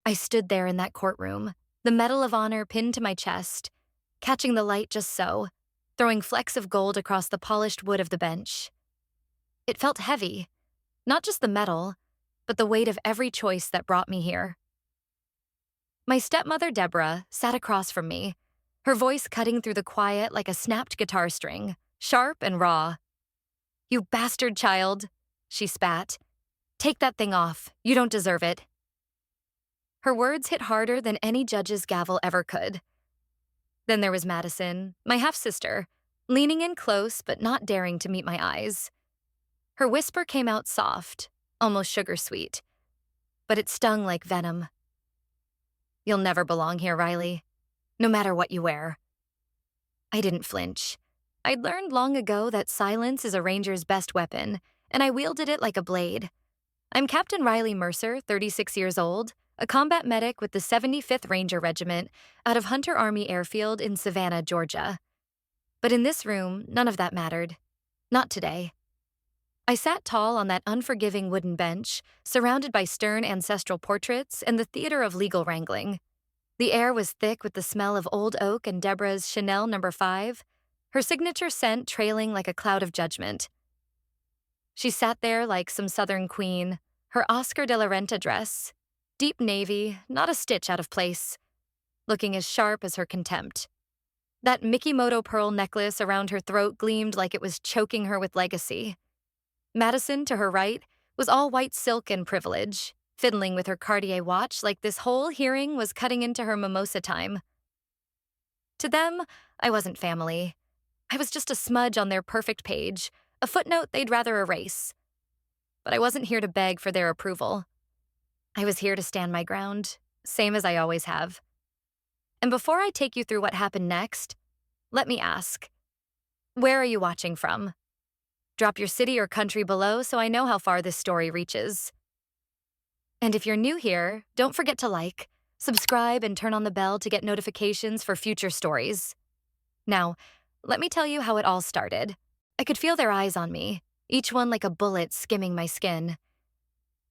I stood there in that courtroom, the Medal of Honor pinned to my chest, catching the light just so, throwing flecks of gold across the polished wood of the bench. It felt heavy, not just the metal, but the weight of every choice that brought me here. My stepmother, Deborah, sat across from me, her voice cutting through the quiet like a snapped guitar string, sharp and raw. "You bastard child," she spat. "Take that thing off. You don't deserve it." Her words hit harder than any judge's gavel ever could. Then there was Madison, my half-sister, leaning in close but not daring to meet my eyes. Her whisper came out soft, almost sugar-sweet, but it stung like venom. "You'll never belong here, Riley, no matter what you wear." I didn't flinch. I'd learned long ago that silence is a ranger's best weapon, and I wielded it like a blade. I'm Captain Riley Mercer, 36 years old, a combat medic with the 75th Ranger Regiment out of Hunter Army Airfield in Savannah, Georgia. But in this room, none of that mattered. Not today. I sat tall on that unforgiving wooden bench, surrounded by stern ancestral portraits and the theater of legal wrangling. The air was thick with the smell of old oak and Deborah's Chanel No. 5, her signature scent trailing like a cloud of judgment. She sat there like some southern queen, her Oscar de la Renta dress, deep navy, not a stitch out of place, looking as sharp as her contempt. That Mikimoto pearl necklace around her throat gleamed like it was choking her with legacy. Madison, to her right, was all white silk and privilege, fiddling with her Cartier watch like this whole hearing was cutting into her mimosa time. To them, I wasn't family. I was just a smudge on their perfect page, a footnote they'd rather erase. But I wasn't here to beg for their approval. I was here to stand my ground, same as I always have. And before I take you through what happened next, let me ask, where are you watching from? Drop your city or country below so I know how far this story reaches. And if you're new here, don't forget to like, subscribe, and turn on the bell to get notifications for future stories. Now, let me tell you how it all started. I could feel their eyes on me, each one like a bullet skimming my skin.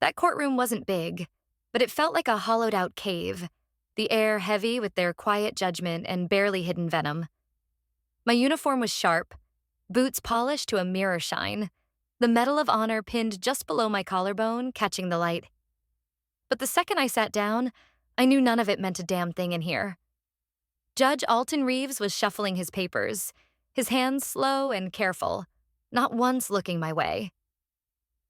That courtroom wasn't big, but it felt like a hollowed-out cave, the air heavy with their quiet judgment and barely hidden venom. My uniform was sharp, boots polished to a mirror shine, the Medal of Honor pinned just below my collarbone, catching the light. But the second I sat down, I knew none of it meant a damn thing in here. Judge Alton Reeves was shuffling his papers, his hands slow and careful, not once looking my way.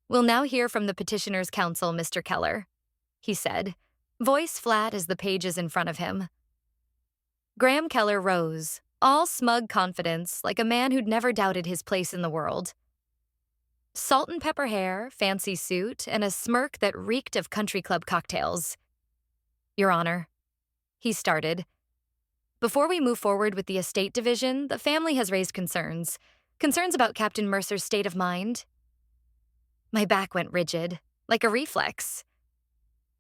"We'll now hear from the petitioner's counsel, Mr. Keller," he said, voice flat as the pages in front of him. Graham Keller rose, all smug confidence, like a man who'd never doubted his place in the world. Salt and pepper hair, fancy suit, and a smirk that reeked of country club cocktails. "Your Honor," he started. "Before we move forward with the estate division, the family has raised concerns about Captain Mercer's state of mind." My back went rigid, like a reflex.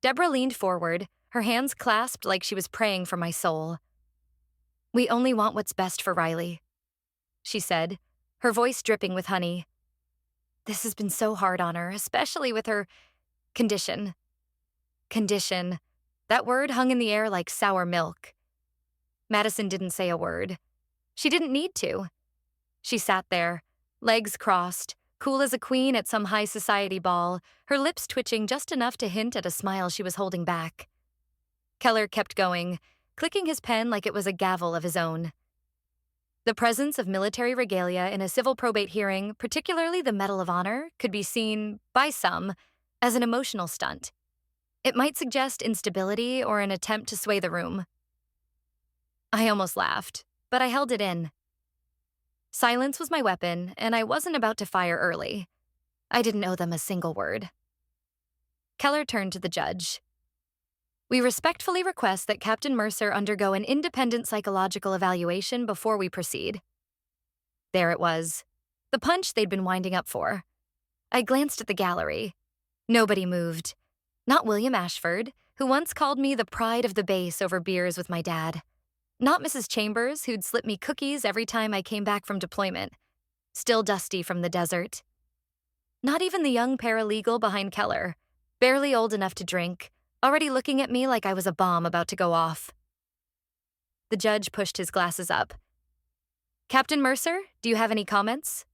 Deborah leaned forward, her hands clasped like she was praying for my soul. "We only want what's best for Riley," she said, her voice dripping with honey. "This has been so hard on her, especially with her condition." Condition. That word hung in the air like sour milk. Madison didn't say a word. She didn't need to. She sat there, legs crossed, cool as a queen at some high society ball, her lips twitching just enough to hint at a smile she was holding back. Keller kept going, clicking his pen like it was a gavel of his own. The presence of military regalia in a civil probate hearing, particularly the Medal of Honor, could be seen, by some, as an emotional stunt. It might suggest instability or an attempt to sway the room. I almost laughed, but I held it in. Silence was my weapon, and I wasn't about to fire early. I didn't owe them a single word. Keller turned to the judge. "We respectfully request that Captain Mercer undergo an independent psychological evaluation before we proceed." There it was, the punch they'd been winding up for. I glanced at the gallery. Nobody moved. Not William Ashford, who once called me the pride of the base over beers with my dad. Not Mrs. Chambers, who'd slip me cookies every time I came back from deployment, still dusty from the desert. Not even the young paralegal behind Keller, barely old enough to drink, already looking at me like I was a bomb about to go off. The judge pushed his glasses up. Captain Mercer, do you have any comments?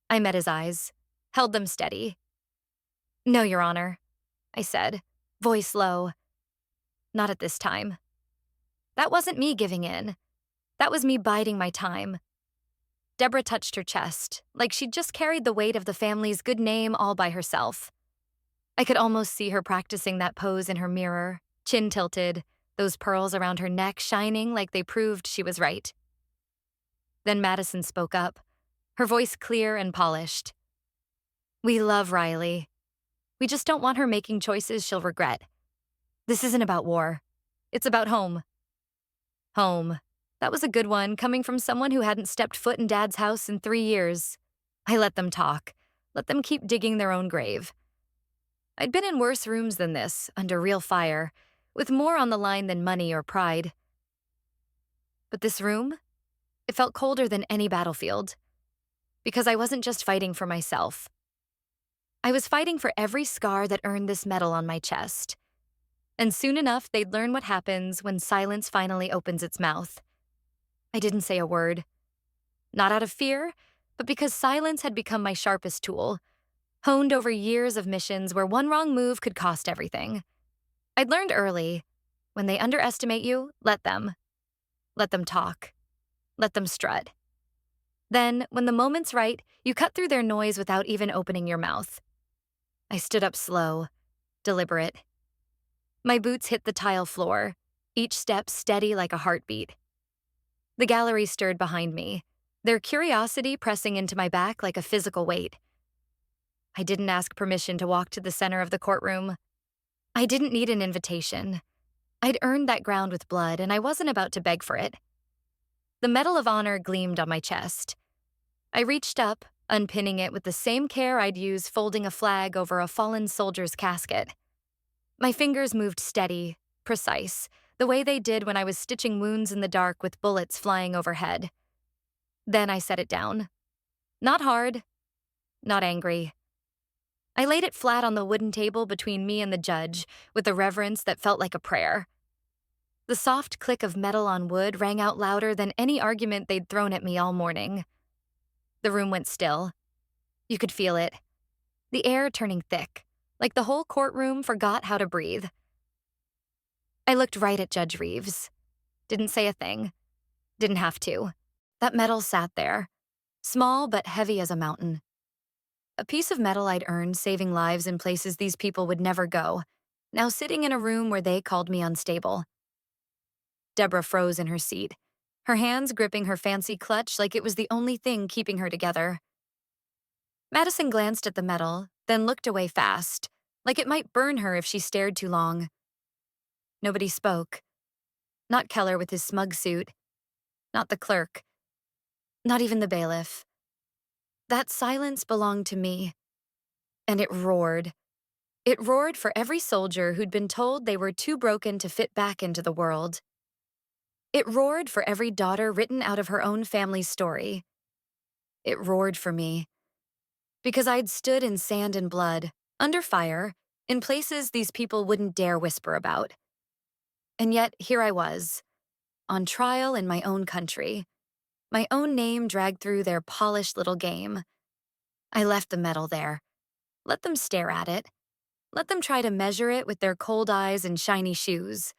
I met his eyes, held them steady. No, Your Honor, I said, voice low. Not at this time. That wasn't me giving in. That was me biding my time. Deborah touched her chest, like she'd just carried the weight of the family's good name all by herself. I could almost see her practicing that pose in her mirror, chin tilted, those pearls around her neck shining like they proved she was right. Then Madison spoke up, her voice clear and polished. We love Riley. We just don't want her making choices she'll regret. This isn't about war. It's about home. Home. That was a good one, coming from someone who hadn't stepped foot in Dad's house in 3 years. I let them talk. Let them keep digging their own grave. I'd been in worse rooms than this, under real fire, with more on the line than money or pride. But this room? It felt colder than any battlefield. Because I wasn't just fighting for myself. I was fighting for every scar that earned this medal on my chest. And soon enough, they'd learn what happens when silence finally opens its mouth. I didn't say a word. Not out of fear, but because silence had become my sharpest tool, honed over years of missions where one wrong move could cost everything. I'd learned early, when they underestimate you, let them. Let them talk. Let them strut. Then, when the moment's right, you cut through their noise without even opening your mouth. I stood up slow, deliberate. My boots hit the tile floor, each step steady like a heartbeat. The gallery stirred behind me, their curiosity pressing into my back like a physical weight. I didn't ask permission to walk to the center of the courtroom. I didn't need an invitation. I'd earned that ground with blood, and I wasn't about to beg for it. The Medal of Honor gleamed on my chest. I reached up, unpinning it with the same care I'd use folding a flag over a fallen soldier's casket. My fingers moved steady, precise, the way they did when I was stitching wounds in the dark with bullets flying overhead. Then I set it down. Not hard, not angry. I laid it flat on the wooden table between me and the judge, with a reverence that felt like a prayer. The soft click of metal on wood rang out louder than any argument they'd thrown at me all morning. The room went still. You could feel it. The air turning thick, like the whole courtroom forgot how to breathe. I looked right at Judge Reeves. Didn't say a thing. Didn't have to. That metal sat there, small but heavy as a mountain. A piece of metal I'd earned saving lives in places these people would never go, now sitting in a room where they called me unstable. Deborah froze in her seat, her hands gripping her fancy clutch like it was the only thing keeping her together. Madison glanced at the metal, then looked away fast, like it might burn her if she stared too long. Nobody spoke. Not Keller with his smug suit. Not the clerk. Not even the bailiff. That silence belonged to me. And it roared. It roared for every soldier who'd been told they were too broken to fit back into the world. It roared for every daughter written out of her own family's story. It roared for me. Because I'd stood in sand and blood, under fire, in places these people wouldn't dare whisper about. And yet, here I was, on trial in my own country, my own name dragged through their polished little game. I left the medal there. Let them stare at it. Let them try to measure it with their cold eyes and shiny shoes.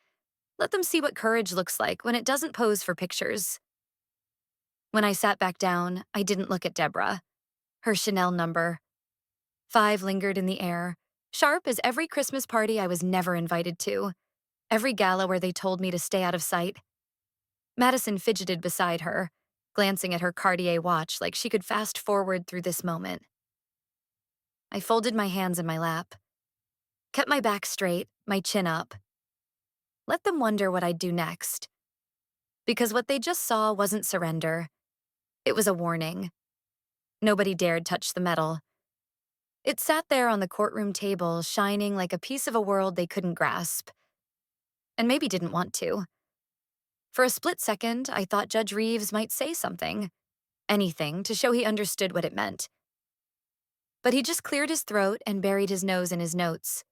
Let them see what courage looks like when it doesn't pose for pictures. When I sat back down, I didn't look at Deborah. Her Chanel number. 5 lingered in the air, sharp as every Christmas party I was never invited to. Every gala where they told me to stay out of sight. Madison fidgeted beside her, glancing at her Cartier watch like she could fast forward through this moment. I folded my hands in my lap, kept my back straight, my chin up. Let them wonder what I'd do next. Because what they just saw wasn't surrender. It was a warning. Nobody dared touch the medal. It sat there on the courtroom table, shining like a piece of a world they couldn't grasp. And maybe didn't want to. For a split second, I thought Judge Reeves might say something. Anything to show he understood what it meant. But he just cleared his throat and buried his nose in his notes.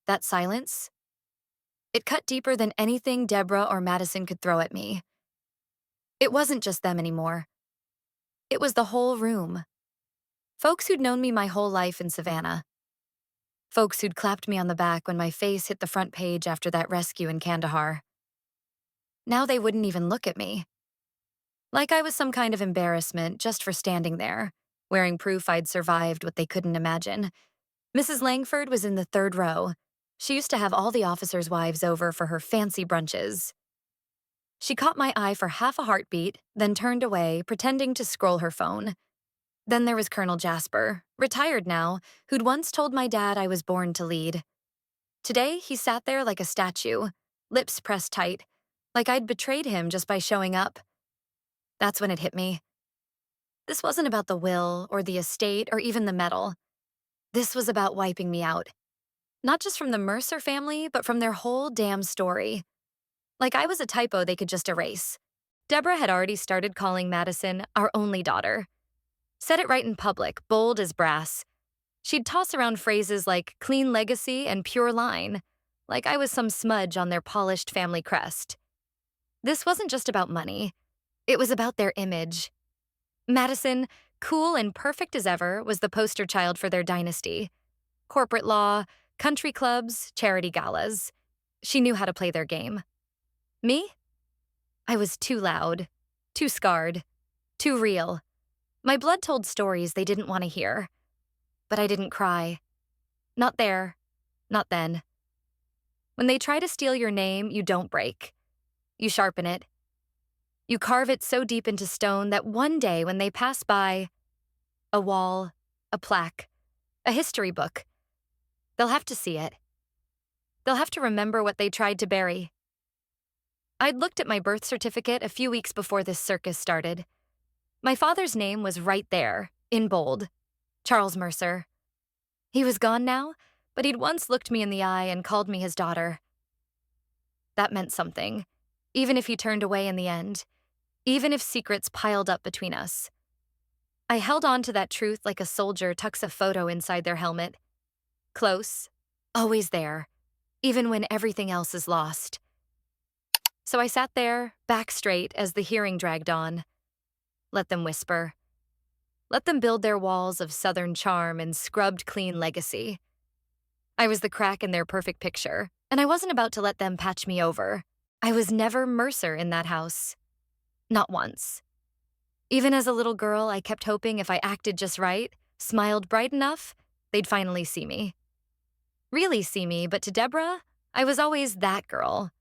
That silence, it cut deeper than anything Deborah or Madison could throw at me. It wasn't just them anymore. It was the whole room. Folks who'd known me my whole life in Savannah. Folks who'd clapped me on the back when my face hit the front page after that rescue in Kandahar. Now they wouldn't even look at me. Like I was some kind of embarrassment just for standing there, wearing proof I'd survived what they couldn't imagine. Mrs. Langford was in the third row. She used to have all the officers' wives over for her fancy brunches. She caught my eye for half a heartbeat, then turned away, pretending to scroll her phone. Then there was Colonel Jasper, retired now, who'd once told my dad I was born to lead. Today, he sat there like a statue, lips pressed tight, like I'd betrayed him just by showing up. That's when it hit me. This wasn't about the will or the estate or even the medal. This was about wiping me out. Not just from the Mercer family, but from their whole damn story. Like I was a typo they could just erase. Deborah had already started calling Madison our only daughter. Said it right in public, bold as brass. She'd toss around phrases like clean legacy and pure line, like I was some smudge on their polished family crest. This wasn't just about money. It was about their image. Madison, cool and perfect as ever, was the poster child for their dynasty. Corporate law, country clubs, charity galas. She knew how to play their game. Me? I was too loud, too scarred, too real. My blood told stories they didn't want to hear. But I didn't cry. Not there. Not then. When they try to steal your name, you don't break. You sharpen it. You carve it so deep into stone that one day when they pass by, a wall, a plaque, a history book, they'll have to see it. They'll have to remember what they tried to bury. I'd looked at my birth certificate a few weeks before this circus started. My father's name was right there, in bold. Charles Mercer. He was gone now, but he'd once looked me in the eye and called me his daughter. That meant something, even if he turned away in the end, even if secrets piled up between us. I held on to that truth like a soldier tucks a photo inside their helmet. Close, always there, even when everything else is lost. So I sat there, back straight, as the hearing dragged on. Let them whisper. Let them build their walls of Southern charm and scrubbed clean legacy. I was the crack in their perfect picture, and I wasn't about to let them patch me over. I was never Mercer in that house. Not once. Even as a little girl, I kept hoping if I acted just right, smiled bright enough, they'd finally see me. Really see me, but to Deborah, I was always that girl.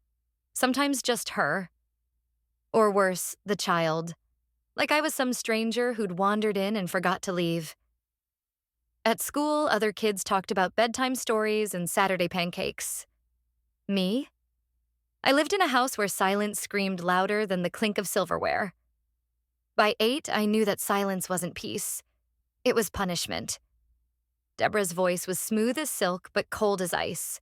Sometimes just her. Or worse, the child. Like I was some stranger who'd wandered in and forgot to leave. At school, other kids talked about bedtime stories and Saturday pancakes. Me? I lived in a house where silence screamed louder than the clink of silverware. By 8, I knew that silence wasn't peace. It was punishment. Deborah's voice was smooth as silk but cold as ice.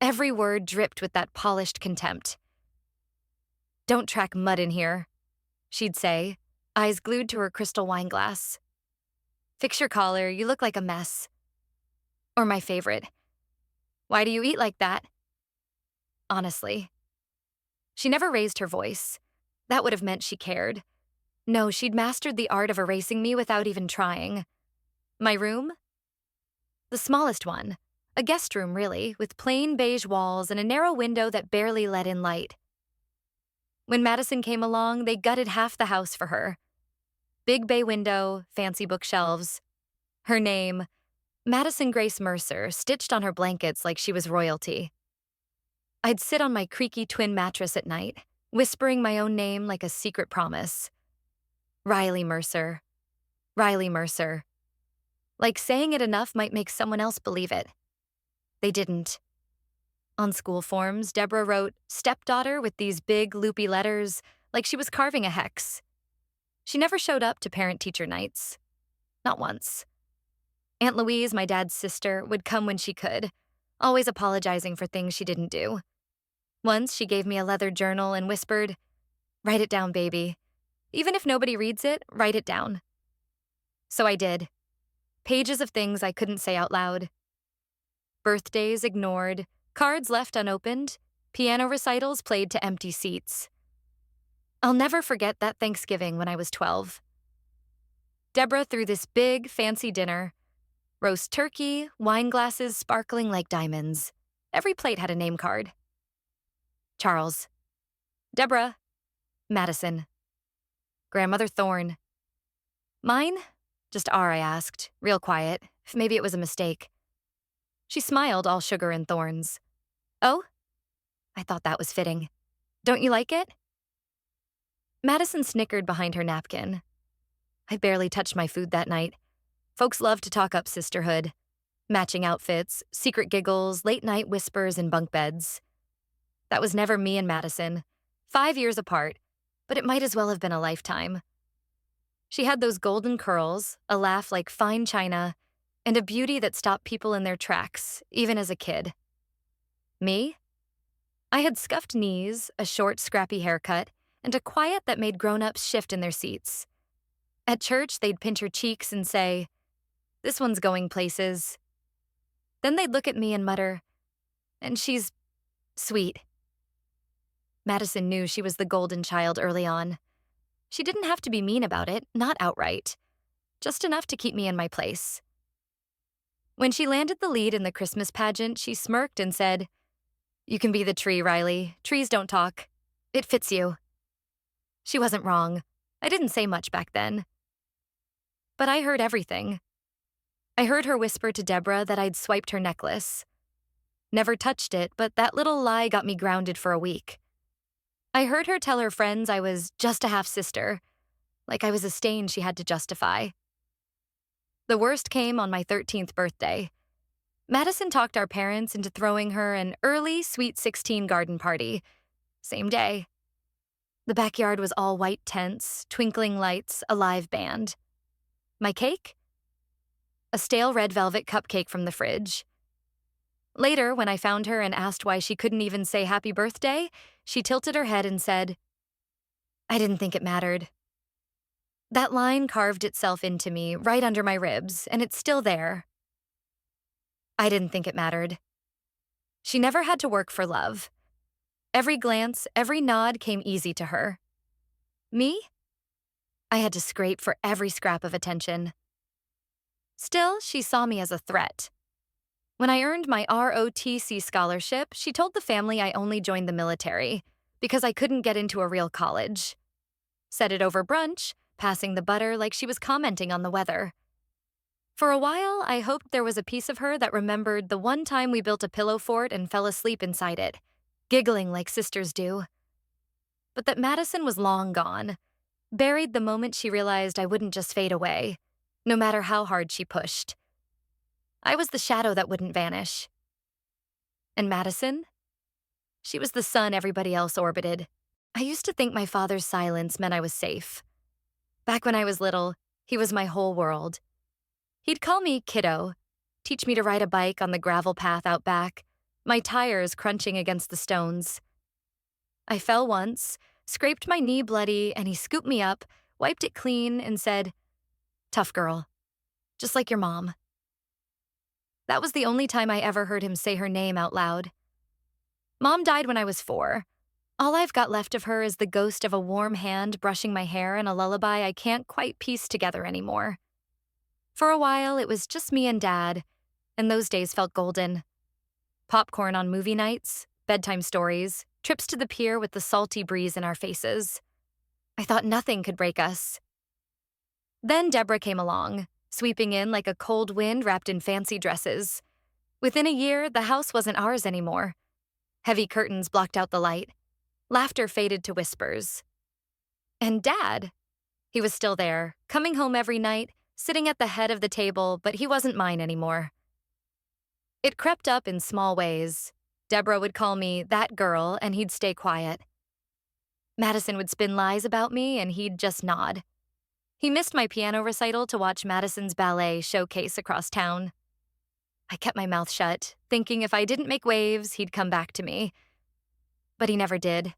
Every word dripped with that polished contempt. "Don't track mud in here," she'd say, eyes glued to her crystal wine glass. "Fix your collar, you look like a mess." Or my favorite, "Why do you eat like that?" Honestly. She never raised her voice. That would have meant she cared. No, she'd mastered the art of erasing me without even trying. My room? The smallest one. A guest room, really, with plain beige walls and a narrow window that barely let in light. When Madison came along, they gutted half the house for her. Big bay window, fancy bookshelves. Her name, Madison Grace Mercer, stitched on her blankets like she was royalty. I'd sit on my creaky twin mattress at night, whispering my own name like a secret promise. Riley Mercer. Riley Mercer. Like saying it enough might make someone else believe it. They didn't. On school forms, Deborah wrote stepdaughter with these big, loopy letters, like she was carving a hex. She never showed up to parent-teacher nights. Not once. Aunt Louise, my dad's sister, would come when she could, always apologizing for things she didn't do. Once, she gave me a leather journal and whispered, "Write it down, baby. Even if nobody reads it, write it down." So I did. Pages of things I couldn't say out loud. Birthdays ignored, cards left unopened, piano recitals played to empty seats. I'll never forget that Thanksgiving when I was 12. Deborah threw this big, fancy dinner. Roast turkey, wine glasses sparkling like diamonds. Every plate had a name card. Charles. Deborah. Madison. Grandmother Thorne. Mine? Just R, I asked, real quiet, if maybe it was a mistake. She smiled, all sugar and thorns. Oh? I thought that was fitting. Don't you like it? Madison snickered behind her napkin. I barely touched my food that night. Folks loved to talk up sisterhood. Matching outfits, secret giggles, late-night whispers in bunk beds. That was never me and Madison. 5 years apart, but it might as well have been a lifetime. She had those golden curls, a laugh like fine china, and a beauty that stopped people in their tracks, even as a kid. Me? I had scuffed knees, a short, scrappy haircut, and a quiet that made grown-ups shift in their seats. At church, they'd pinch her cheeks and say, "This one's going places." Then they'd look at me and mutter, "And she's sweet." Madison knew she was the golden child early on. She didn't have to be mean about it, not outright. Just enough to keep me in my place. When she landed the lead in the Christmas pageant, she smirked and said, "You can be the tree, Riley. Trees don't talk. It fits you." She wasn't wrong. I didn't say much back then. But I heard everything. I heard her whisper to Deborah that I'd swiped her necklace. Never touched it, but that little lie got me grounded for a week. I heard her tell her friends I was just a half-sister, like I was a stain she had to justify. The worst came on my 13th birthday. Madison talked our parents into throwing her an early Sweet 16 garden party. Same day. The backyard was all white tents, twinkling lights, a live band. My cake? A stale red velvet cupcake from the fridge. Later, when I found her and asked why she couldn't even say happy birthday, she tilted her head and said, "I didn't think it mattered." That line carved itself into me right under my ribs, and it's still there. I didn't think it mattered. She never had to work for love. Every glance, every nod came easy to her. Me? I had to scrape for every scrap of attention. Still, she saw me as a threat. When I earned my ROTC scholarship, she told the family I only joined the military because I couldn't get into a real college. Said it over brunch, passing the butter like she was commenting on the weather. For a while, I hoped there was a piece of her that remembered the one time we built a pillow fort and fell asleep inside it, giggling like sisters do. But that Madison was long gone, buried the moment she realized I wouldn't just fade away, no matter how hard she pushed. I was the shadow that wouldn't vanish. And Madison? She was the sun everybody else orbited. I used to think my father's silence meant I was safe. Back when I was little, he was my whole world. He'd call me kiddo, teach me to ride a bike on the gravel path out back, my tires crunching against the stones. I fell once, scraped my knee bloody, and he scooped me up, wiped it clean, and said, "Tough girl, just like your mom." That was the only time I ever heard him say her name out loud. Mom died when I was 4. All I've got left of her is the ghost of a warm hand brushing my hair and a lullaby I can't quite piece together anymore. For a while, it was just me and Dad, and those days felt golden. Popcorn on movie nights, bedtime stories, trips to the pier with the salty breeze in our faces. I thought nothing could break us. Then Deborah came along, sweeping in like a cold wind wrapped in fancy dresses. Within a year, the house wasn't ours anymore. Heavy curtains blocked out the light. Laughter faded to whispers. And Dad? He was still there, coming home every night, sitting at the head of the table, but he wasn't mine anymore. It crept up in small ways. Deborah would call me that girl, and he'd stay quiet. Madison would spin lies about me, and he'd just nod. He missed my piano recital to watch Madison's ballet showcase across town. I kept my mouth shut, thinking if I didn't make waves, he'd come back to me. But he never did.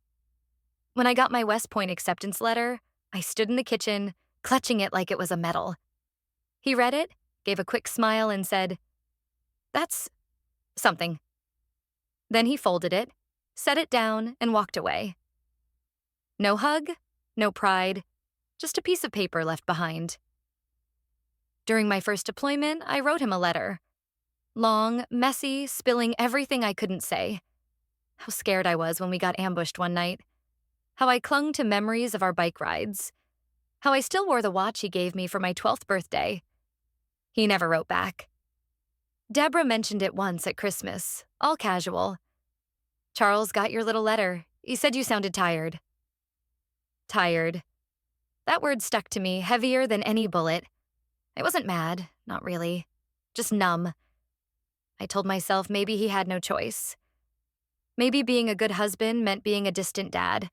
When I got my West Point acceptance letter, I stood in the kitchen, clutching it like it was a medal. He read it, gave a quick smile, and said, "That's Something. Then he folded it, set it down, and walked away. No hug, no pride, just a piece of paper left behind. During my first deployment, I wrote him a letter. Long, messy, spilling everything I couldn't say. How scared I was when we got ambushed one night. How I clung to memories of our bike rides. How I still wore the watch he gave me for my 12th birthday. He never wrote back. Deborah mentioned it once at Christmas, all casual. "Charles got your little letter. He said you sounded tired." Tired. That word stuck to me heavier than any bullet. I wasn't mad, not really. Just numb. I told myself maybe he had no choice. Maybe being a good husband meant being a distant dad.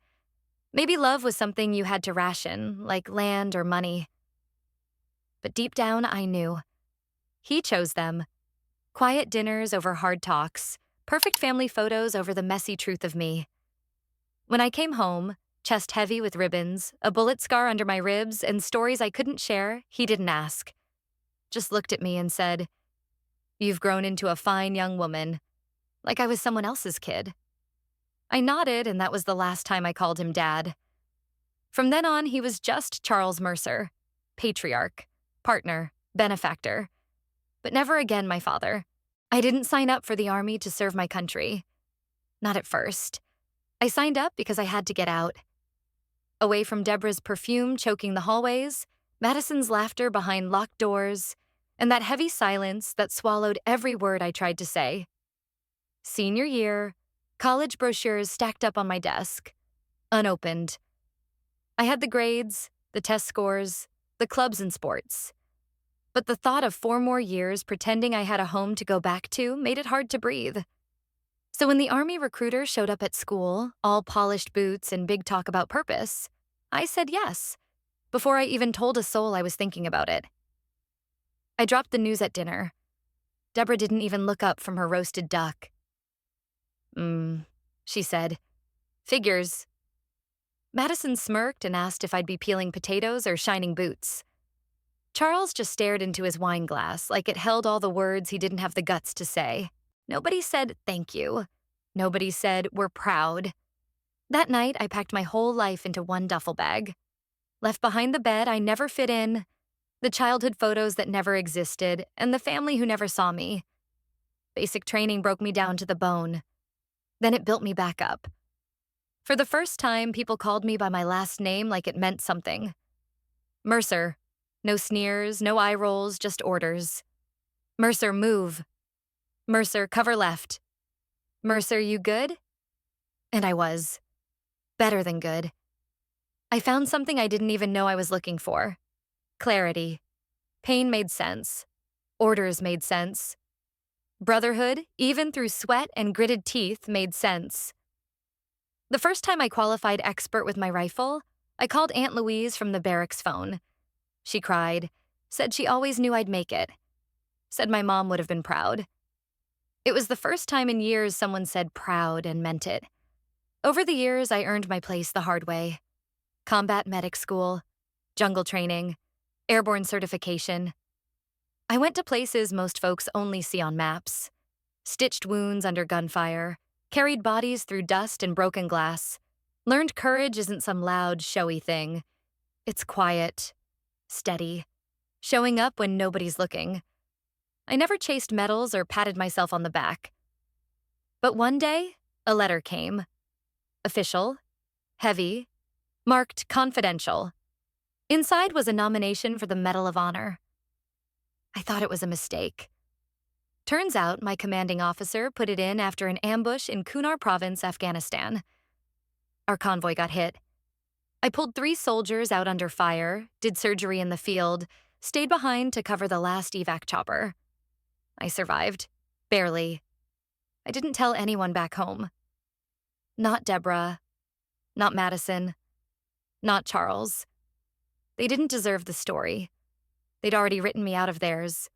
Maybe love was something you had to ration, like land or money. But deep down, I knew. He chose them. Quiet dinners over hard talks, perfect family photos over the messy truth of me. When I came home, chest heavy with ribbons, a bullet scar under my ribs, and stories I couldn't share, he didn't ask. Just looked at me and said, "You've grown into a fine young woman," like I was someone else's kid. I nodded, and that was the last time I called him Dad. From then on, he was just Charles Mercer, patriarch, partner, benefactor. But never again my father. I didn't sign up for the army to serve my country. Not at first. I signed up because I had to get out. Away from Deborah's perfume choking the hallways, Madison's laughter behind locked doors, and that heavy silence that swallowed every word I tried to say. Senior year, college brochures stacked up on my desk, unopened. I had the grades, the test scores, the clubs and sports. But the thought of 4 more years pretending I had a home to go back to made it hard to breathe. So when the Army recruiter showed up at school, all polished boots and big talk about purpose, I said yes, before I even told a soul I was thinking about it. I dropped the news at dinner. Deborah didn't even look up from her roasted duck. She said. "Figures." Madison smirked and asked if I'd be peeling potatoes or shining boots. Charles just stared into his wine glass like it held all the words he didn't have the guts to say. Nobody said thank you. Nobody said we're proud. That night, I packed my whole life into one duffel bag. Left behind the bed I never fit in, the childhood photos that never existed, and the family who never saw me. Basic training broke me down to the bone. Then it built me back up. For the first time, people called me by my last name like it meant something. Mercer. No sneers, no eye rolls, just orders. "Mercer, move." "Mercer, cover left." "Mercer, you good?" And I was. Better than good. I found something I didn't even know I was looking for. Clarity. Pain made sense. Orders made sense. Brotherhood, even through sweat and gritted teeth, made sense. The first time I qualified expert with my rifle, I called Aunt Louise from the barracks phone. She cried, said she always knew I'd make it, said my mom would have been proud. It was the first time in years someone said proud and meant it. Over the years, I earned my place the hard way. Combat medic school, jungle training, airborne certification. I went to places most folks only see on maps. Stitched wounds under gunfire, carried bodies through dust and broken glass. Learned courage isn't some loud, showy thing. It's quiet, steady, showing up when nobody's looking. I never chased medals or patted myself on the back. But one day, a letter came. Official, heavy, marked confidential. Inside was a nomination for the Medal of Honor. I thought it was a mistake. Turns out my commanding officer put it in after an ambush in Kunar Province, Afghanistan. Our convoy got hit. I pulled 3 soldiers out under fire, did surgery in the field, stayed behind to cover the last evac chopper. I survived. Barely. I didn't tell anyone back home. Not Deborah. Not Madison. Not Charles. They didn't deserve the story. They'd already written me out of theirs.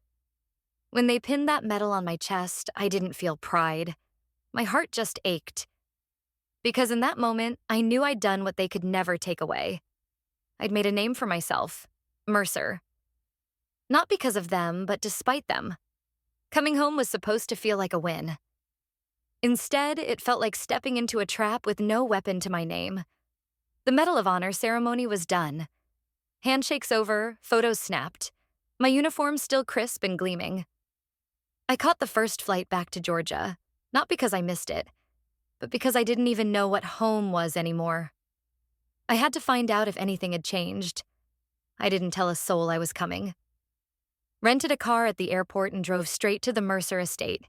When they pinned that medal on my chest, I didn't feel pride. My heart just ached. Because in that moment, I knew I'd done what they could never take away. I'd made a name for myself, Mercer. Not because of them, but despite them. Coming home was supposed to feel like a win. Instead, it felt like stepping into a trap with no weapon to my name. The Medal of Honor ceremony was done. Handshakes over, photos snapped. My uniform still crisp and gleaming. I caught the first flight back to Georgia, not because I missed it, but because I didn't even know what home was anymore. I had to find out if anything had changed. I didn't tell a soul I was coming. Rented a car at the airport and drove straight to the Mercer estate.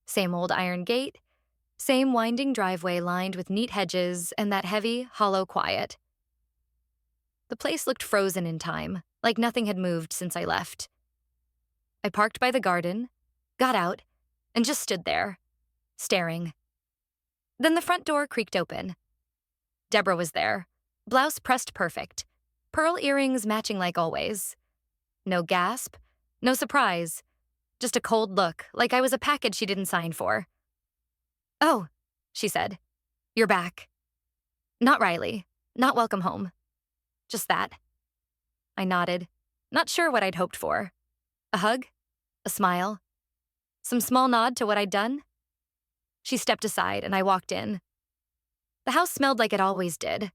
Same old iron gate, same winding driveway lined with neat hedges and that heavy, hollow quiet. The place looked frozen in time, like nothing had moved since I left. I parked by the garden, got out, and just stood there, staring. Then the front door creaked open. Deborah was there, blouse pressed perfect, pearl earrings matching like always. No gasp, no surprise, just a cold look, like I was a package she didn't sign for. "Oh," she said, "you're back." Not Riley, not welcome home. Just that. I nodded, not sure what I'd hoped for. A hug? A smile? Some small nod to what I'd done? She stepped aside and I walked in. The house smelled like it always did.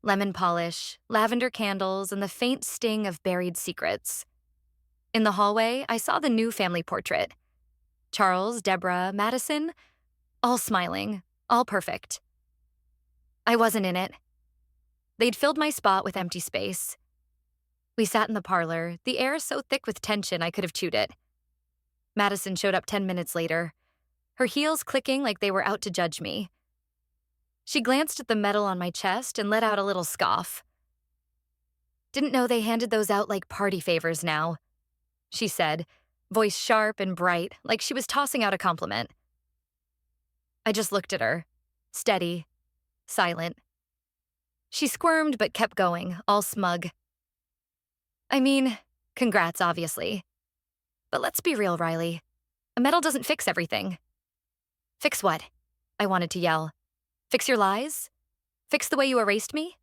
Lemon polish, lavender candles, and the faint sting of buried secrets. In the hallway, I saw the new family portrait. Charles, Deborah, Madison, all smiling, all perfect. I wasn't in it. They'd filled my spot with empty space. We sat in the parlor, the air so thick with tension I could have chewed it. Madison showed up 10 minutes later, her heels clicking like they were out to judge me. She glanced at the medal on my chest and let out a little scoff. "Didn't know they handed those out like party favors now," she said, voice sharp and bright, like she was tossing out a compliment. I just looked at her, steady, silent. She squirmed but kept going, all smug. "I mean, congrats, obviously. But let's be real, Riley. A medal doesn't fix everything." "Fix what?" I wanted to yell. "Fix your lies? Fix the way you erased me?"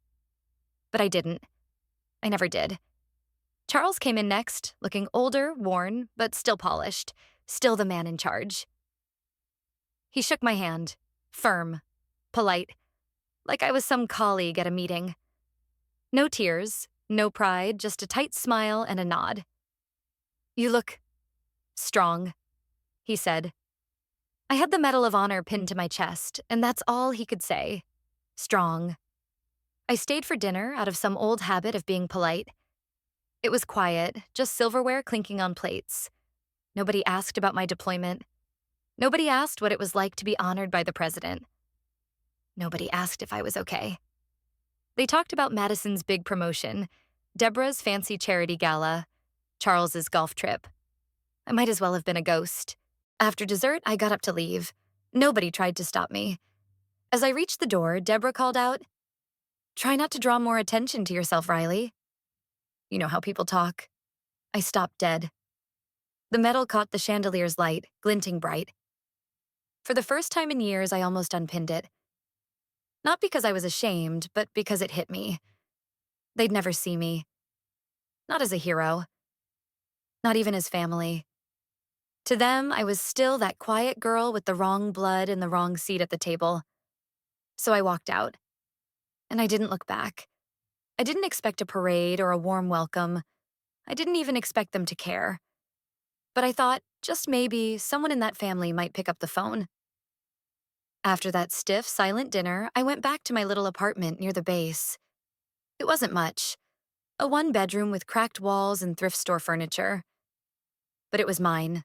But I didn't. I never did. Charles came in next, looking older, worn, but still polished, still the man in charge. He shook my hand, firm, polite, like I was some colleague at a meeting. No tears, no pride, just a tight smile and a nod. "You look strong," he said. I had the Medal of Honor pinned to my chest, and that's all he could say. Strong. I stayed for dinner out of some old habit of being polite. It was quiet, just silverware clinking on plates. Nobody asked about my deployment. Nobody asked what it was like to be honored by the president. Nobody asked if I was okay. They talked about Madison's big promotion, Deborah's fancy charity gala, Charles's golf trip. I might as well have been a ghost. After dessert, I got up to leave. Nobody tried to stop me. As I reached the door, Deborah called out, "Try not to draw more attention to yourself, Riley." You know how people talk. I stopped dead. The medal caught the chandelier's light, glinting bright. For the first time in years, I almost unpinned it. Not because I was ashamed, but because it hit me. They'd never see me. Not as a hero. Not even as family. To them, I was still that quiet girl with the wrong blood and the wrong seat at the table. So I walked out. And I didn't look back. I didn't expect a parade or a warm welcome. I didn't even expect them to care. But I thought, just maybe, someone in that family might pick up the phone. After that stiff, silent dinner, I went back to my little apartment near the base. It wasn't much. A one-bedroom with cracked walls and thrift store furniture. But it was mine.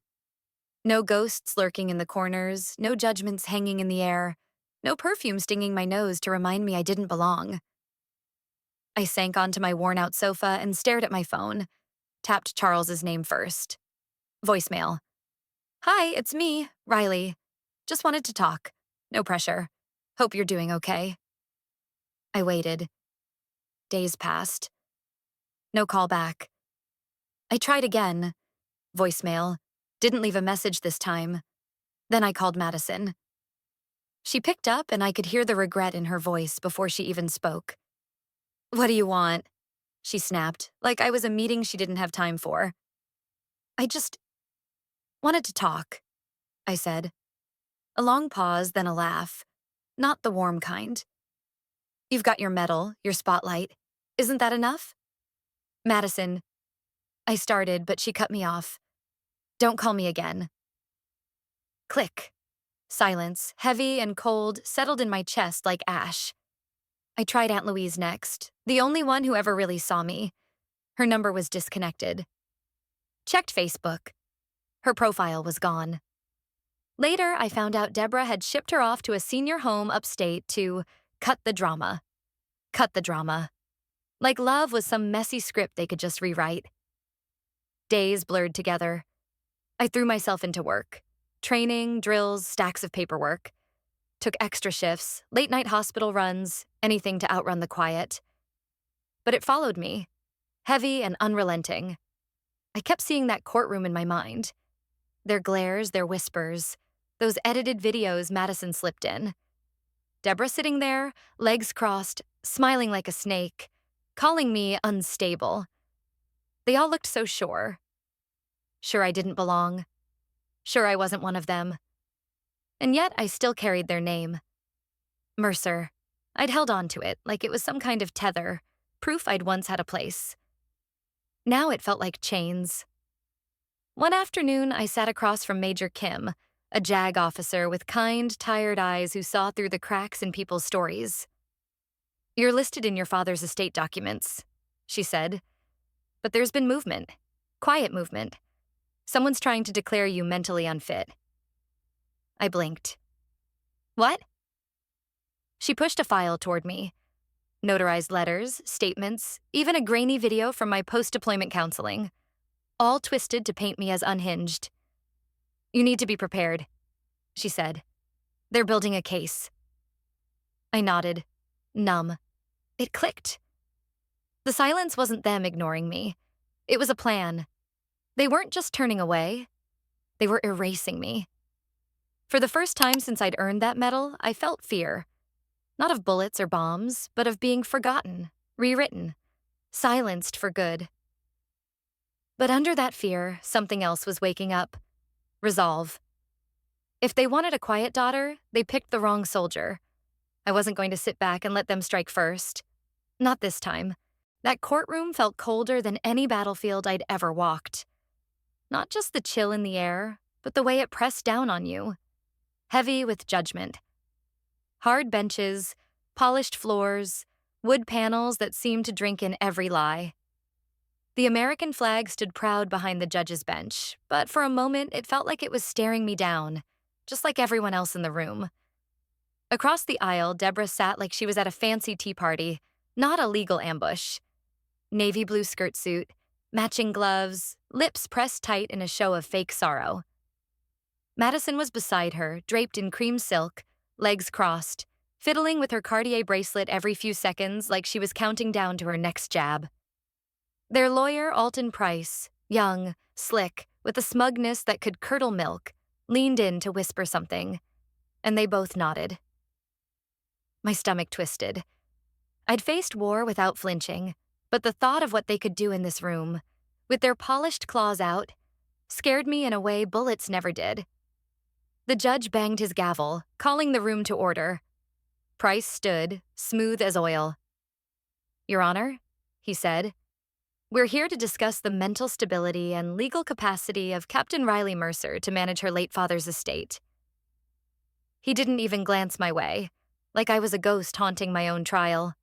No ghosts lurking in the corners, no judgments hanging in the air, no perfume stinging my nose to remind me I didn't belong. I sank onto my worn-out sofa and stared at my phone, tapped Charles's name first. Voicemail. "Hi, it's me, Riley. Just wanted to talk. No pressure. Hope you're doing okay." I waited. Days passed. No call back. I tried again. Voicemail. Didn't leave a message this time. Then I called Madison. She picked up and I could hear the regret in her voice before she even spoke. "What do you want?" she snapped, like I was a meeting she didn't have time for. Wanted to talk, I said. A long pause, then a laugh. Not the warm kind. You've got your medal, your spotlight. Isn't that enough? Madison, I started, but she cut me off. Don't call me again. Click. Silence, heavy and cold, settled in my chest like ash. I tried Aunt Louise next, the only one who ever really saw me. Her number was disconnected. Checked Facebook. Her profile was gone. Later, I found out Deborah had shipped her off to a senior home upstate to cut the drama. Cut the drama. Like love was some messy script they could just rewrite. Days blurred together. I threw myself into work. Training, drills, stacks of paperwork. Took extra shifts, late-night hospital runs, anything to outrun the quiet. But it followed me, heavy and unrelenting. I kept seeing that courtroom in my mind. Their glares, their whispers, those edited videos Madison slipped in. Deborah sitting there, legs crossed, smiling like a snake, calling me unstable. They all looked so sure. Sure I didn't belong. Sure I wasn't one of them. And yet I still carried their name. Mercer. I'd held on to it like it was some kind of tether, proof I'd once had a place. Now it felt like chains. One afternoon, I sat across from Major Kim, a JAG officer with kind, tired eyes who saw through the cracks in people's stories. You're listed in your father's estate documents, she said. But there's been movement. Quiet movement. Someone's trying to declare you mentally unfit. I blinked. What? She pushed a file toward me. Notarized letters, statements, even a grainy video from my post-deployment counseling. All twisted to paint me as unhinged. You need to be prepared, she said. They're building a case. I nodded, numb. It clicked. The silence wasn't them ignoring me. It was a plan. They weren't just turning away. They were erasing me. For the first time since I'd earned that medal, I felt fear. Not of bullets or bombs, but of being forgotten, rewritten, silenced for good. But under that fear, something else was waking up. Resolve. If they wanted a quiet daughter, they picked the wrong soldier. I wasn't going to sit back and let them strike first. Not this time. That courtroom felt colder than any battlefield I'd ever walked. Not just the chill in the air, but the way it pressed down on you. Heavy with judgment. Hard benches, polished floors, wood panels that seemed to drink in every lie. The American flag stood proud behind the judge's bench, but for a moment it felt like it was staring me down, just like everyone else in the room. Across the aisle, Deborah sat like she was at a fancy tea party, not a legal ambush. Navy blue skirt suit, matching gloves, lips pressed tight in a show of fake sorrow. Madison was beside her, draped in cream silk, legs crossed, fiddling with her Cartier bracelet every few seconds like she was counting down to her next jab. Their lawyer, Alton Price, young, slick, with a smugness that could curdle milk, leaned in to whisper something, and they both nodded. My stomach twisted. I'd faced war without flinching, but the thought of what they could do in this room, with their polished claws out, scared me in a way bullets never did. The judge banged his gavel, calling the room to order. Price stood, smooth as oil. Your Honor, he said, we're here to discuss the mental stability and legal capacity of Captain Riley Mercer to manage her late father's estate. He didn't even glance my way, like I was a ghost haunting my own trial.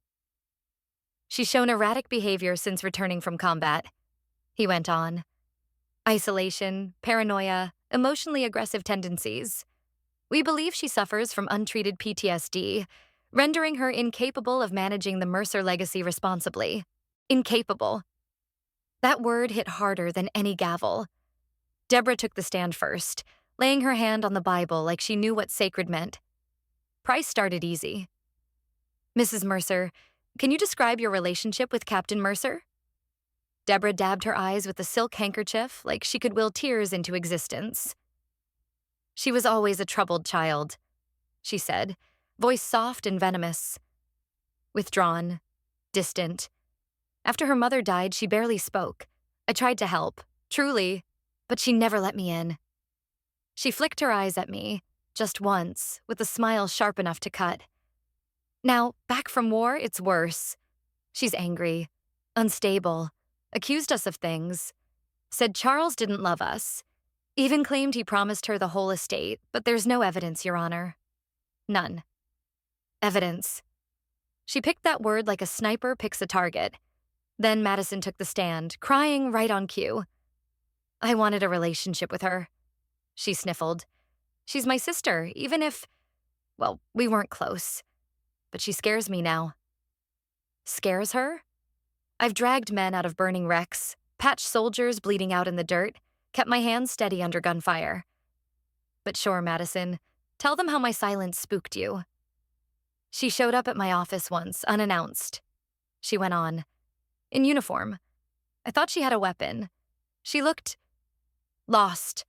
She's shown erratic behavior since returning from combat, he went on. Isolation, paranoia, emotionally aggressive tendencies. We believe she suffers from untreated PTSD, rendering her incapable of managing the Mercer legacy responsibly. Incapable. That word hit harder than any gavel. Deborah took the stand first, laying her hand on the Bible like she knew what sacred meant. Price started easy. Mrs. Mercer, can you describe your relationship with Captain Mercer? Deborah dabbed her eyes with a silk handkerchief like she could will tears into existence. She was always a troubled child, she said, voice soft and venomous. Withdrawn, distant. After her mother died, she barely spoke. I tried to help, truly, but she never let me in. She flicked her eyes at me, just once, with a smile sharp enough to cut. Now, back from war, it's worse. She's angry, unstable, accused us of things, said Charles didn't love us, even claimed he promised her the whole estate, but there's no evidence, Your Honor. None. Evidence. She picked that word like a sniper picks a target. Then Madison took the stand, crying right on cue. I wanted a relationship with her. She sniffled. She's my sister, even if, well, we weren't close. But she scares me now. Scares her? I've dragged men out of burning wrecks, patched soldiers bleeding out in the dirt, kept my hands steady under gunfire. But sure, Madison, tell them how my silence spooked you. She showed up at my office once, unannounced. She went on. In uniform. I thought she had a weapon. She looked lost,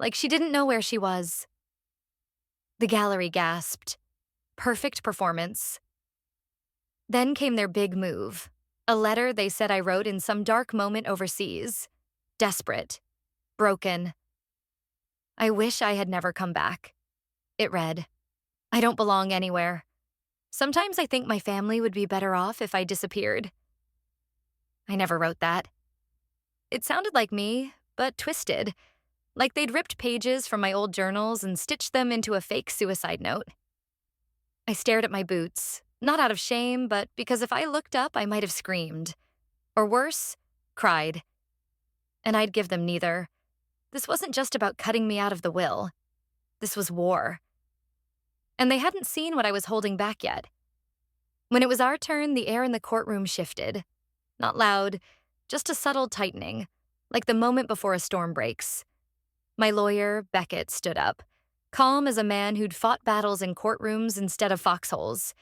like she didn't know where she was. The gallery gasped. Perfect performance. Then came their big move. A letter they said I wrote in some dark moment overseas. Desperate. Broken. I wish I had never come back. It read, I don't belong anywhere. Sometimes I think my family would be better off if I disappeared. I never wrote that. It sounded like me, but twisted, like they'd ripped pages from my old journals and stitched them into a fake suicide note. I stared at my boots, not out of shame, but because if I looked up, I might have screamed. Or worse, cried. And I'd give them neither. This wasn't just about cutting me out of the will. This was war. And they hadn't seen what I was holding back yet. When it was our turn, the air in the courtroom shifted. Not loud, just a subtle tightening, like the moment before a storm breaks. My lawyer, Beckett, stood up, calm as a man who'd fought battles in courtrooms instead of foxholes.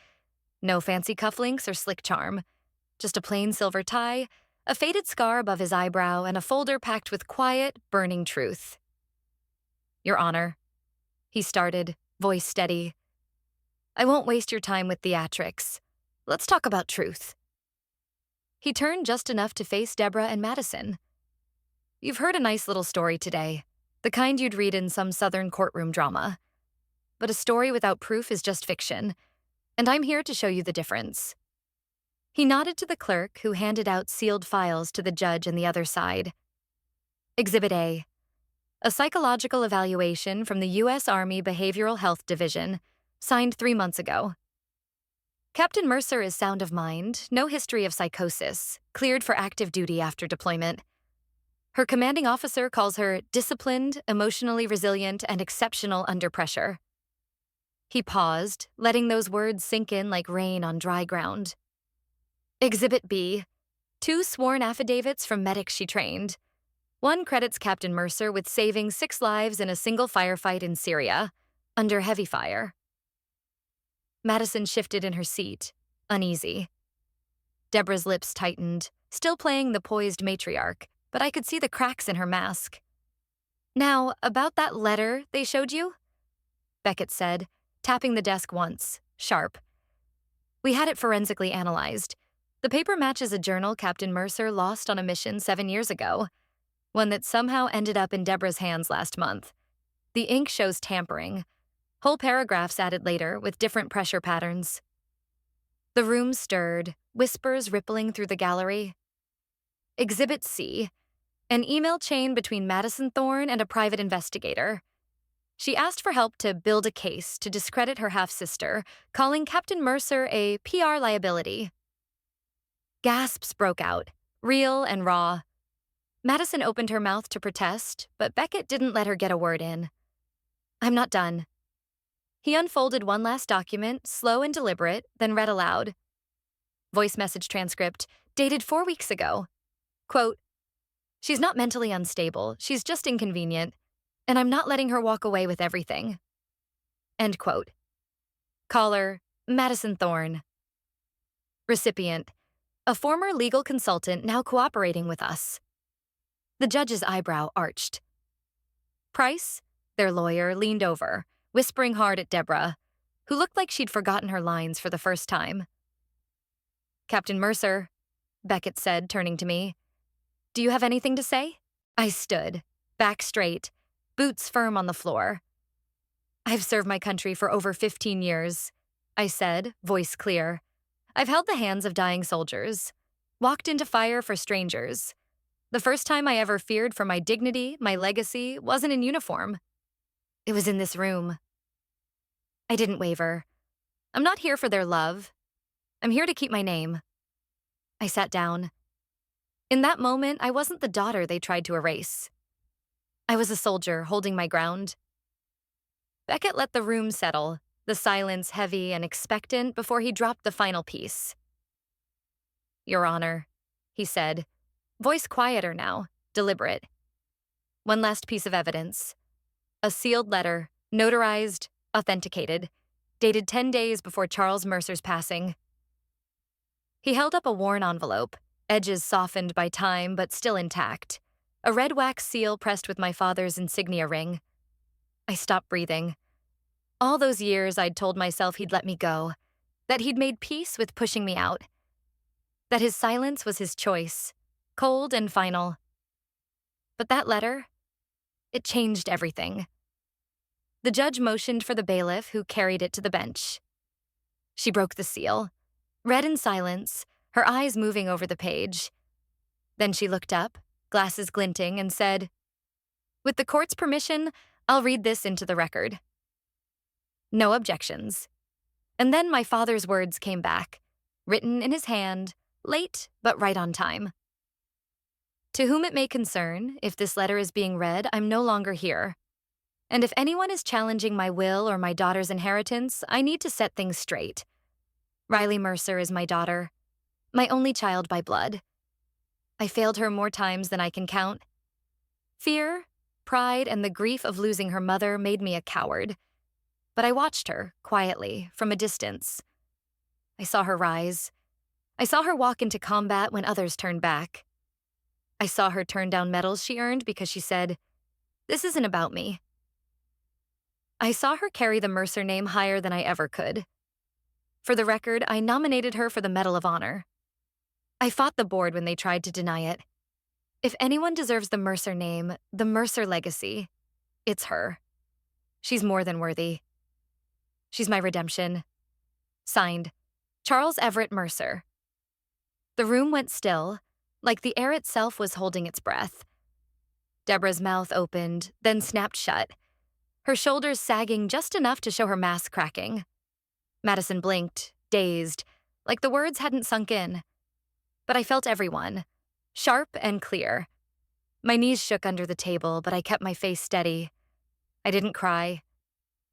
No fancy cufflinks or slick charm, just a plain silver tie, a faded scar above his eyebrow, and a folder packed with quiet, burning truth. Your Honor, he started, voice steady. I won't waste your time with theatrics. Let's talk about truth. He turned just enough to face Deborah and Madison. You've heard a nice little story today, the kind you'd read in some Southern courtroom drama. But a story without proof is just fiction, and I'm here to show you the difference. He nodded to the clerk, who handed out sealed files to the judge on the other side. Exhibit A, a psychological evaluation from the U.S. Army Behavioral Health Division, signed 3 months ago. Captain Mercer is sound of mind, no history of psychosis, cleared for active duty after deployment. Her commanding officer calls her disciplined, emotionally resilient, and exceptional under pressure. He paused, letting those words sink in like rain on dry ground. Exhibit B, 2 sworn affidavits from medics she trained. One credits Captain Mercer with saving 6 lives in a single firefight in Syria, under heavy fire. Madison shifted in her seat, uneasy. Deborah's lips tightened, still playing the poised matriarch, but I could see the cracks in her mask. Now, about that letter they showed you? Beckett said, tapping the desk once, sharp. We had it forensically analyzed. The paper matches a journal Captain Mercer lost on a mission 7 years ago, one that somehow ended up in Deborah's hands last month. The ink shows tampering. Whole paragraphs added later with different pressure patterns. The room stirred, whispers rippling through the gallery. Exhibit C, an email chain between Madison Thorne and a private investigator. She asked for help to build a case to discredit her half-sister, calling Captain Mercer a PR liability. Gasps broke out, real and raw. Madison opened her mouth to protest, but Beckett didn't let her get a word in. I'm not done. He unfolded one last document, slow and deliberate, then read aloud. Voice message transcript, dated 4 weeks ago. Quote, she's not mentally unstable, she's just inconvenient, and I'm not letting her walk away with everything. End quote. Caller, Madison Thorne. Recipient, a former legal consultant now cooperating with us. The judge's eyebrow arched. Price, their lawyer, leaned over, whispering hard at Deborah, who looked like she'd forgotten her lines for the first time. Captain Mercer, Beckett said, turning to me. Do you have anything to say? I stood, back straight, boots firm on the floor. "I've served my country for over 15 years," I said, voice clear. "I've held the hands of dying soldiers, walked into fire for strangers. The first time I ever feared for my dignity, my legacy, wasn't in uniform. It was in this room." I didn't waver. "I'm not here for their love. I'm here to keep my name." I sat down. In that moment, I wasn't the daughter they tried to erase. I was a soldier holding my ground. Beckett let the room settle, the silence heavy and expectant before he dropped the final piece. "Your Honor," he said, voice quieter now, deliberate. "One last piece of evidence. A sealed letter, notarized, authenticated, dated 10 days before Charles Mercer's passing." He held up a worn envelope, edges softened by time but still intact, a red wax seal pressed with my father's insignia ring. I stopped breathing. All those years I'd told myself he'd let me go, that he'd made peace with pushing me out, that his silence was his choice, cold and final. But that letter, it changed everything. The judge motioned for the bailiff who carried it to the bench. She broke the seal, read in silence, her eyes moving over the page. Then she looked up, glasses glinting, and said, "With the court's permission, I'll read this into the record." No objections. And then my father's words came back, written in his hand, late but right on time. "To whom it may concern, if this letter is being read, I'm no longer here. And if anyone is challenging my will or my daughter's inheritance, I need to set things straight. Riley Mercer is my daughter, my only child by blood. I failed her more times than I can count. Fear, pride, and the grief of losing her mother made me a coward. But I watched her, quietly, from a distance. I saw her rise. I saw her walk into combat when others turned back. I saw her turn down medals she earned because she said, 'This isn't about me.' I saw her carry the Mercer name higher than I ever could. For the record, I nominated her for the Medal of Honor. I fought the board when they tried to deny it. If anyone deserves the Mercer name, the Mercer legacy, it's her. She's more than worthy. She's my redemption." Signed, Charles Everett Mercer. The room went still, like the air itself was holding its breath. Deborah's mouth opened, then snapped shut, her shoulders sagging just enough to show her mask cracking. Madison blinked, dazed, like the words hadn't sunk in. But I felt everyone, sharp and clear. My knees shook under the table, but I kept my face steady. I didn't cry.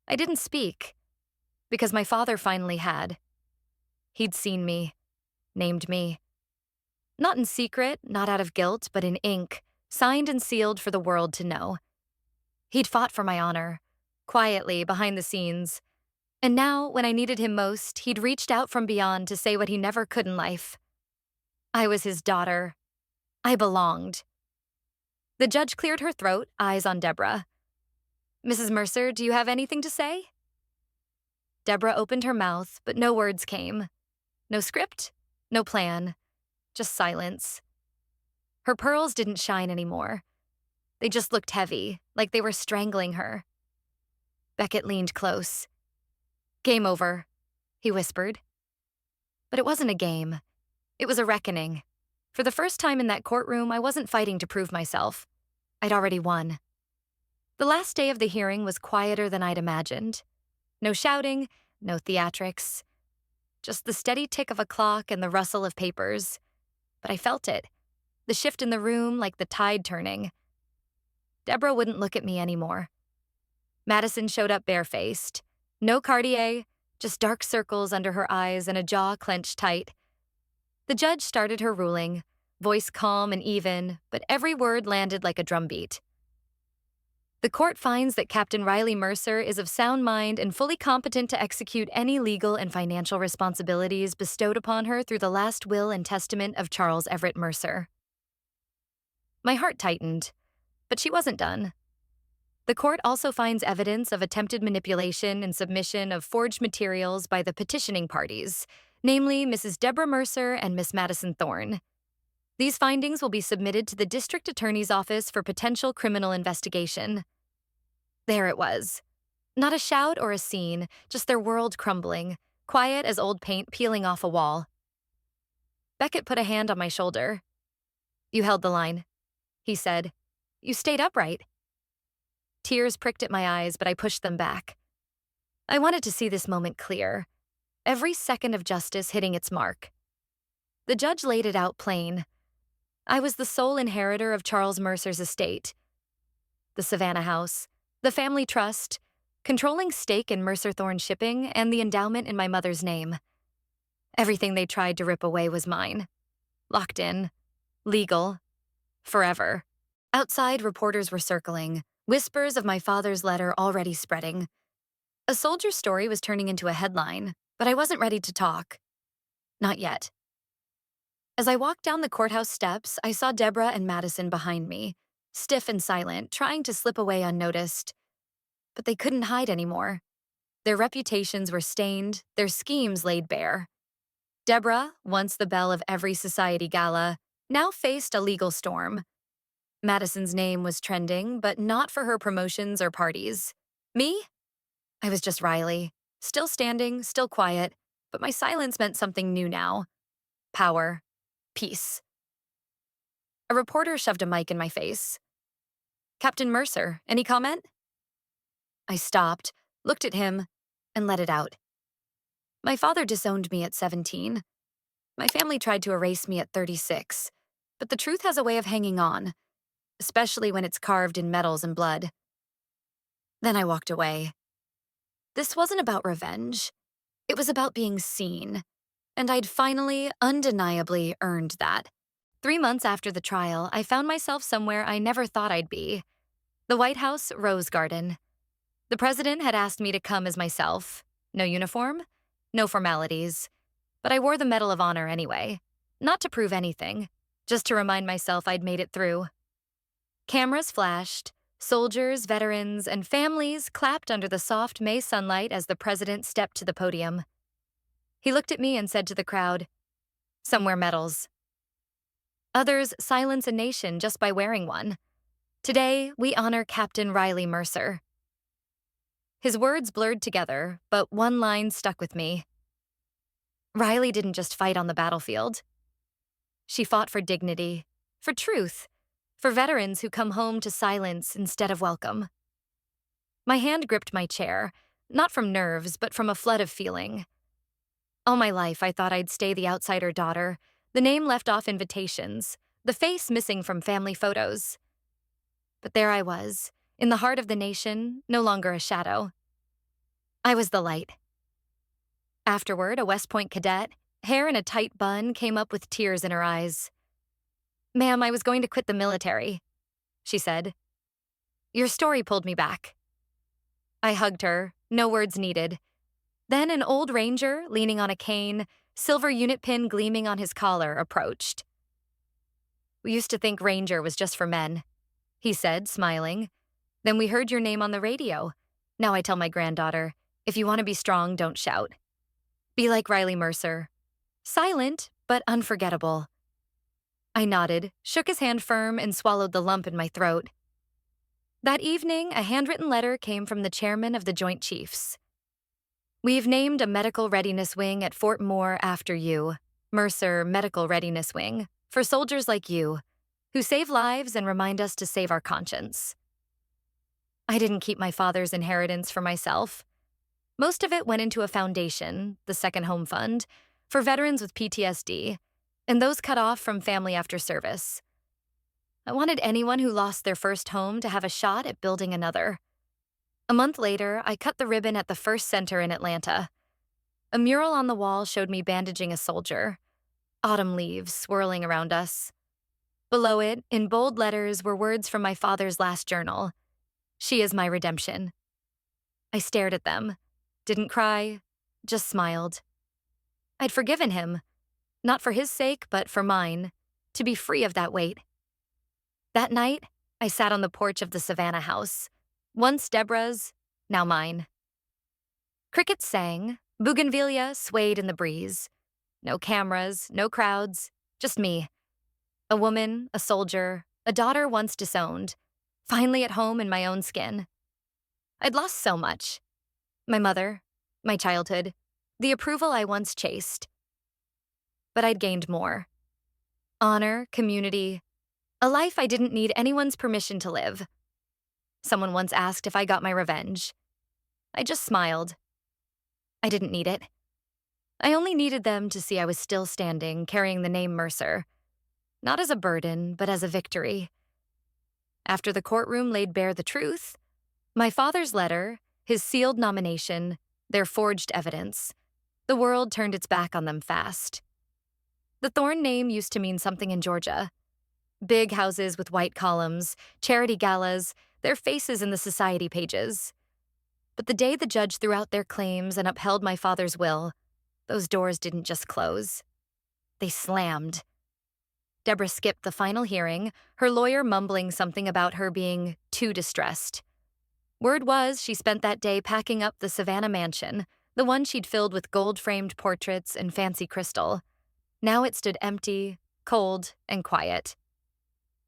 I didn't speak, because my father finally had. He'd seen me, named me. Not in secret, not out of guilt, but in ink, signed and sealed for the world to know. He'd fought for my honor, quietly, behind the scenes. And now, when I needed him most, he'd reached out from beyond to say what he never could in life. I was his daughter. I belonged. The judge cleared her throat, eyes on Deborah. "Mrs. Mercer, do you have anything to say?" Deborah opened her mouth, but no words came. No script, no plan, just silence. Her pearls didn't shine anymore. They just looked heavy, like they were strangling her. Beckett leaned close. "Game over," he whispered. But it wasn't a game. It was a reckoning. For the first time in that courtroom, I wasn't fighting to prove myself. I'd already won. The last day of the hearing was quieter than I'd imagined. No shouting, no theatrics. Just the steady tick of a clock and the rustle of papers. But I felt it. The shift in the room, like the tide turning. Deborah wouldn't look at me anymore. Madison showed up barefaced. No Cartier, just dark circles under her eyes and a jaw clenched tight. The judge started her ruling, voice calm and even, but every word landed like a drumbeat. "The court finds that Captain Riley Mercer is of sound mind and fully competent to execute any legal and financial responsibilities bestowed upon her through the last will and testament of Charles Everett Mercer." My heart tightened, but she wasn't done. The court also finds evidence of attempted manipulation and submission of forged materials by the petitioning parties, namely Mrs. Deborah Mercer and Miss Madison Thorne. These findings will be submitted to the District Attorney's Office for potential criminal investigation. There it was. Not a shout or a scene, just their world crumbling, quiet as old paint peeling off a wall. Beckett put a hand on my shoulder. "You held the line," he said. "You stayed upright." Tears pricked at my eyes, but I pushed them back. I wanted to see this moment clear, every second of justice hitting its mark. The judge laid it out plain. I was the sole inheritor of Charles Mercer's estate. The Savannah House, the family trust, controlling stake in Mercer Thorne Shipping, and the endowment in my mother's name. Everything they tried to rip away was mine. Locked in. Legal. Forever. Outside, reporters were circling, whispers of my father's letter already spreading. A soldier's story was turning into a headline, but I wasn't ready to talk. Not yet. As I walked down the courthouse steps, I saw Deborah and Madison behind me, stiff and silent, trying to slip away unnoticed. But they couldn't hide anymore. Their reputations were stained, their schemes laid bare. Deborah, once the belle of every society gala, now faced a legal storm. Madison's name was trending, but not for her promotions or parties. Me? I was just Riley, still standing, still quiet, but my silence meant something new now. Power. Peace. A reporter shoved a mic in my face. "Captain Mercer, any comment?" I stopped, looked at him, and let it out. My father disowned me at 17. My family tried to erase me at 36, but the truth has a way of hanging on, especially when it's carved in metals and blood. Then I walked away. This wasn't about revenge. It was about being seen, and I'd finally, undeniably earned that. 3 months after the trial, I found myself somewhere I never thought I'd be. The White House Rose Garden. The president had asked me to come as myself. No uniform, no formalities. But I wore the Medal of Honor anyway. Not to prove anything, just to remind myself I'd made it through. Cameras flashed, soldiers, veterans, and families clapped under the soft May sunlight as the president stepped to the podium. He looked at me and said to the crowd, "Some wear medals. Others silence a nation just by wearing one. Today, we honor Captain Riley Mercer." His words blurred together, but one line stuck with me. Riley didn't just fight on the battlefield. She fought for dignity, for truth, for veterans who come home to silence instead of welcome. My hand gripped my chair, not from nerves, but from a flood of feeling. All my life, I thought I'd stay the outsider daughter, the name left off invitations, the face missing from family photos. But there I was, in the heart of the nation, no longer a shadow. I was the light. Afterward, a West Point cadet, hair in a tight bun, came up with tears in her eyes. "Ma'am, I was going to quit the military," she said. "Your story pulled me back." I hugged her, no words needed. Then an old ranger, leaning on a cane, silver unit pin gleaming on his collar, approached. "We used to think ranger was just for men," he said, smiling. "Then we heard your name on the radio. Now I tell my granddaughter, if you want to be strong, don't shout. Be like Riley Mercer. Silent, but unforgettable." I nodded, shook his hand firm, and swallowed the lump in my throat. That evening, a handwritten letter came from the chairman of the Joint Chiefs. "We've named a medical readiness wing at Fort Moore after you, Mercer Medical Readiness Wing, for soldiers like you, who save lives and remind us to save our conscience." I didn't keep my father's inheritance for myself. Most of it went into a foundation, the Second Home Fund, for veterans with PTSD, and those cut off from family after service. I wanted anyone who lost their first home to have a shot at building another. A month later, I cut the ribbon at the first center in Atlanta. A mural on the wall showed me bandaging a soldier. Autumn leaves swirling around us. Below it, in bold letters, were words from my father's last journal. "She is my redemption." I stared at them, didn't cry, just smiled. I'd forgiven him, not for his sake, but for mine, to be free of that weight. That night, I sat on the porch of the Savannah house, once Deborah's, now mine. Crickets sang, bougainvillea swayed in the breeze. No cameras, no crowds, just me. A woman, a soldier, a daughter once disowned, finally at home in my own skin. I'd lost so much. My mother, my childhood, the approval I once chased. But I'd gained more. Honor, community, a life I didn't need anyone's permission to live. Someone once asked if I got my revenge. I just smiled. I didn't need it. I only needed them to see I was still standing, carrying the name Mercer. Not as a burden, but as a victory. After the courtroom laid bare the truth, my father's letter, his sealed nomination, their forged evidence, the world turned its back on them fast. The Thorne name used to mean something in Georgia. Big houses with white columns, charity galas, their faces in the society pages. But the day the judge threw out their claims and upheld my father's will, those doors didn't just close. They slammed. Deborah skipped the final hearing, her lawyer mumbling something about her being too distressed. Word was she spent that day packing up the Savannah mansion, the one she'd filled with gold-framed portraits and fancy crystal. Now it stood empty, cold, and quiet.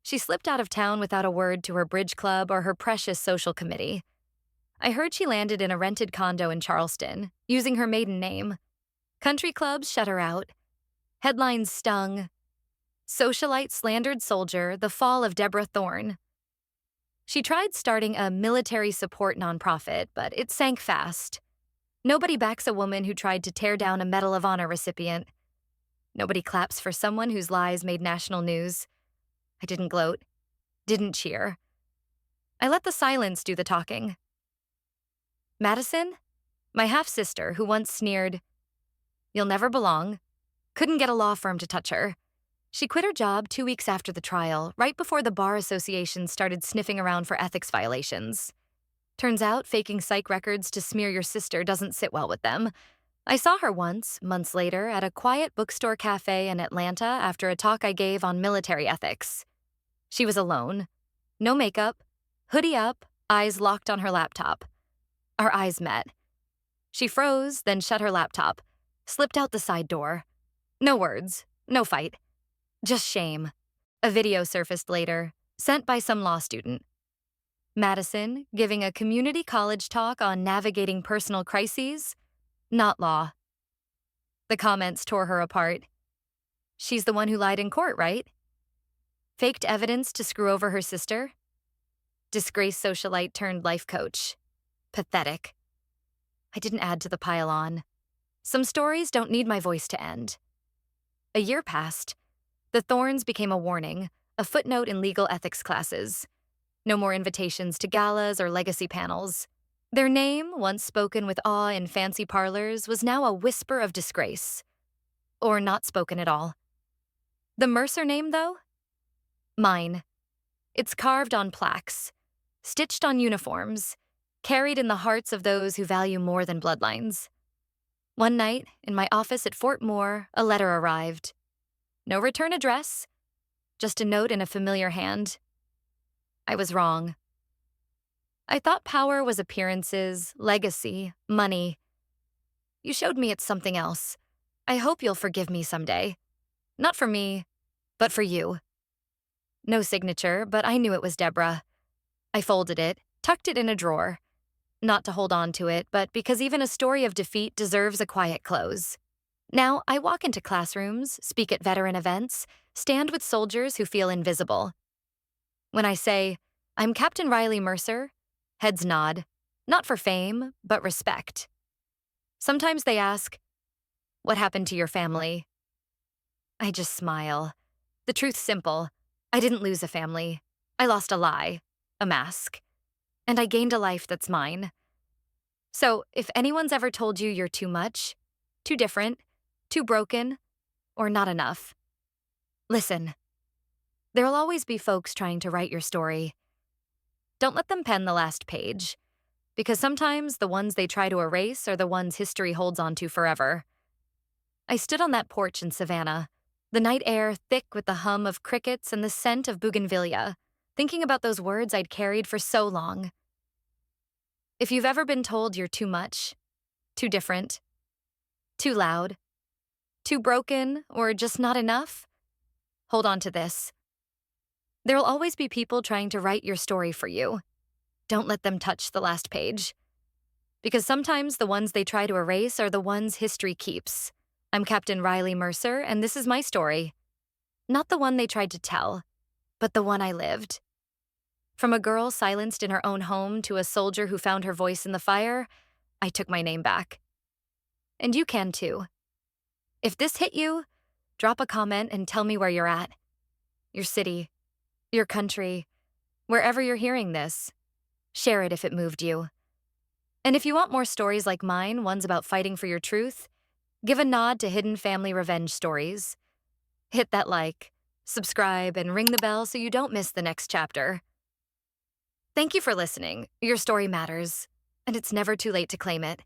She slipped out of town without a word to her bridge club or her precious social committee. I heard she landed in a rented condo in Charleston, using her maiden name. Country clubs shut her out. Headlines stung. Socialite slandered soldier, the fall of Deborah Thorne. She tried starting a military support nonprofit, but it sank fast. Nobody backs a woman who tried to tear down a Medal of Honor recipient. Nobody claps for someone whose lies made national news. I didn't gloat, didn't cheer. I let the silence do the talking. Madison, my half-sister who once sneered, "You'll never belong," couldn't get a law firm to touch her. She quit her job 2 weeks after the trial, right before the Bar Association started sniffing around for ethics violations. Turns out faking psych records to smear your sister doesn't sit well with them. I saw her once, months later, at a quiet bookstore cafe in Atlanta after a talk I gave on military ethics. She was alone. No makeup, hoodie up, eyes locked on her laptop. Our eyes met. She froze, then shut her laptop, slipped out the side door. No words, no fight. Just shame. A video surfaced later, sent by some law student. Madison, giving a community college talk on navigating personal crises, not law. The comments tore her apart. She's the one who lied in court, right? Faked evidence to screw over her sister? Disgraced socialite turned life coach. Pathetic. I didn't add to the pile on. Some stories don't need my voice to end. A year passed. The Thornes became a warning, a footnote in legal ethics classes. No more invitations to galas or legacy panels. Their name, once spoken with awe in fancy parlors, was now a whisper of disgrace. Or not spoken at all. The Mercer name, though? Mine. It's carved on plaques, stitched on uniforms, carried in the hearts of those who value more than bloodlines. One night, in my office at Fort Moore, a letter arrived. No return address, just a note in a familiar hand. I was wrong. I thought power was appearances, legacy, money. You showed me it's something else. I hope you'll forgive me someday. Not for me, but for you. No signature, but I knew it was Deborah. I folded it, tucked it in a drawer. Not to hold on to it, but because even a story of defeat deserves a quiet close. Now, I walk into classrooms, speak at veteran events, stand with soldiers who feel invisible. When I say, "I'm Captain Riley Mercer," heads nod, not for fame, but respect. Sometimes they ask, "What happened to your family?" I just smile. The truth's simple. I didn't lose a family. I lost a lie, a mask. And I gained a life that's mine. So, if anyone's ever told you you're too much, too different, too broken, or not enough, listen. There'll always be folks trying to write your story. Don't let them pen the last page, because sometimes the ones they try to erase are the ones history holds on to forever. I stood on that porch in Savannah, the night air thick with the hum of crickets and the scent of bougainvillea, thinking about those words I'd carried for so long. If you've ever been told you're too much, too different, too loud, too broken, or just not enough, hold on to this. There'll always be people trying to write your story for you. Don't let them touch the last page. Because sometimes the ones they try to erase are the ones history keeps. I'm Captain Riley Mercer, and this is my story. Not the one they tried to tell, but the one I lived. From a girl silenced in her own home to a soldier who found her voice in the fire, I took my name back. And you can too. If this hit you, drop a comment and tell me where you're at. Your city, your country, wherever you're hearing this. Share it if it moved you. And if you want more stories like mine, ones about fighting for your truth, give a nod to Hidden Family Revenge Stories. Hit that like, subscribe, and ring the bell so you don't miss the next chapter. Thank you for listening. Your story matters, and it's never too late to claim it.